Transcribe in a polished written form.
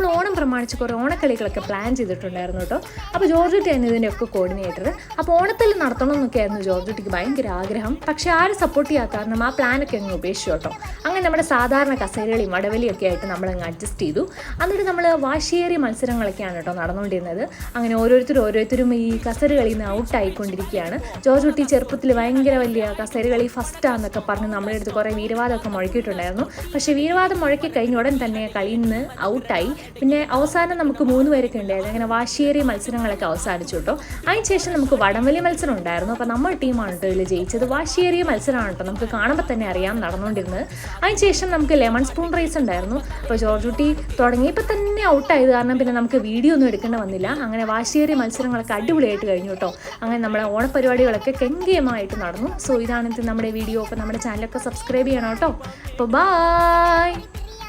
നമ്മളന്ന് ഓണം പ്രമാണിച്ച് കുറേ ഓണക്കളികളൊക്കെ പ്ലാൻ ചെയ്തിട്ടുണ്ടായിരുന്നു കേട്ടോ. അപ്പോൾ ജോർജ് കുട്ടിയായിരുന്നു ഇതിൻ്റെയൊക്കെ കോർഡിനേറ്റർ. അപ്പോൾ ഓണത്തിൽ നടത്തണം എന്നൊക്കെയായിരുന്നു ജോർജ് കുട്ടിക്ക് ഭയങ്കര ആഗ്രഹം. പക്ഷേ ആരും സപ്പോർട്ട് ചെയ്യാത്ത കാരണം ആ പ്ലാനൊക്കെ അങ്ങ് ഉപേക്ഷിച്ചു കേട്ടോ. അങ്ങനെ നമ്മുടെ സാധാരണ കസേരകളിയും വടവലിയൊക്കെ ആയിട്ട് നമ്മളങ്ങ് അഡ്ജസ്റ്റ് ചെയ്തു. എന്നിട്ട് നമ്മൾ വാശിയേറിയ മത്സരങ്ങളൊക്കെയാണ് കേട്ടോ നടന്നുകൊണ്ടിരുന്നത്. അങ്ങനെ ഓരോരുത്തരും ഈ കസേരകളിൽ നിന്ന് ഔട്ടായിക്കൊണ്ടിരിക്കുകയാണ്. ജോർജ് കുട്ടി ചെറുപ്പത്തിൽ ഭയങ്കര വലിയ കസേരകളി ഫസ്റ്റാന്നൊക്കെ പറഞ്ഞ് നമ്മുടെ അടുത്ത് കുറേ വീരവാദമൊക്കെ മുഴക്കിയിട്ടുണ്ടായിരുന്നു. പക്ഷേ വീരവാദം മുഴക്കി കഴിഞ്ഞ ഉടൻ തന്നെ കളിയിൽ നിന്ന് ഔട്ടായി. പിന്നെ അവസാനം നമുക്ക് 3 പേരൊക്കെ ഉണ്ടായിരുന്നു. അങ്ങനെ വാശിയേറിയ മത്സരങ്ങളൊക്കെ അവസാനിച്ചു കേട്ടോ. അതിനുശേഷം നമുക്ക് വടംവലി മത്സരം ഉണ്ടായിരുന്നു. അപ്പോൾ നമ്മുടെ ടീമാണ് കേട്ടോ ഇതിൽ ജയിച്ചത്. വാശിയേറിയ മത്സരമാണ് കേട്ടോ, നമുക്ക് കാണുമ്പോൾ തന്നെ അറിയാം നടന്നുകൊണ്ടിരുന്നത്. അതിനുശേഷം നമുക്ക് ലെമൺ സ്പൂൺ റേസ് ഉണ്ടായിരുന്നു. അപ്പോൾ ജോർജ് കുട്ടി തുടങ്ങിയപ്പോൾ തന്നെ ഔട്ടായത് കാരണം പിന്നെ നമുക്ക് വീഡിയോ ഒന്നും എടുക്കേണ്ട വന്നില്ല. അങ്ങനെ വാശിയേറിയ മത്സരങ്ങളൊക്കെ അടിപൊളിയായിട്ട് കഴിഞ്ഞു കേട്ടോ. അങ്ങനെ നമ്മുടെ ഓണപരിപാടികളൊക്കെ ഗംഭീരമായിട്ട് നടന്നു. സോ ഇതാണ് നമ്മുടെ വീഡിയോ. അപ്പോൾ നമ്മുടെ ചാനലൊക്കെ സബ്സ്ക്രൈബ് ചെയ്യണം കേട്ടോ. അപ്പോൾ ബൈ.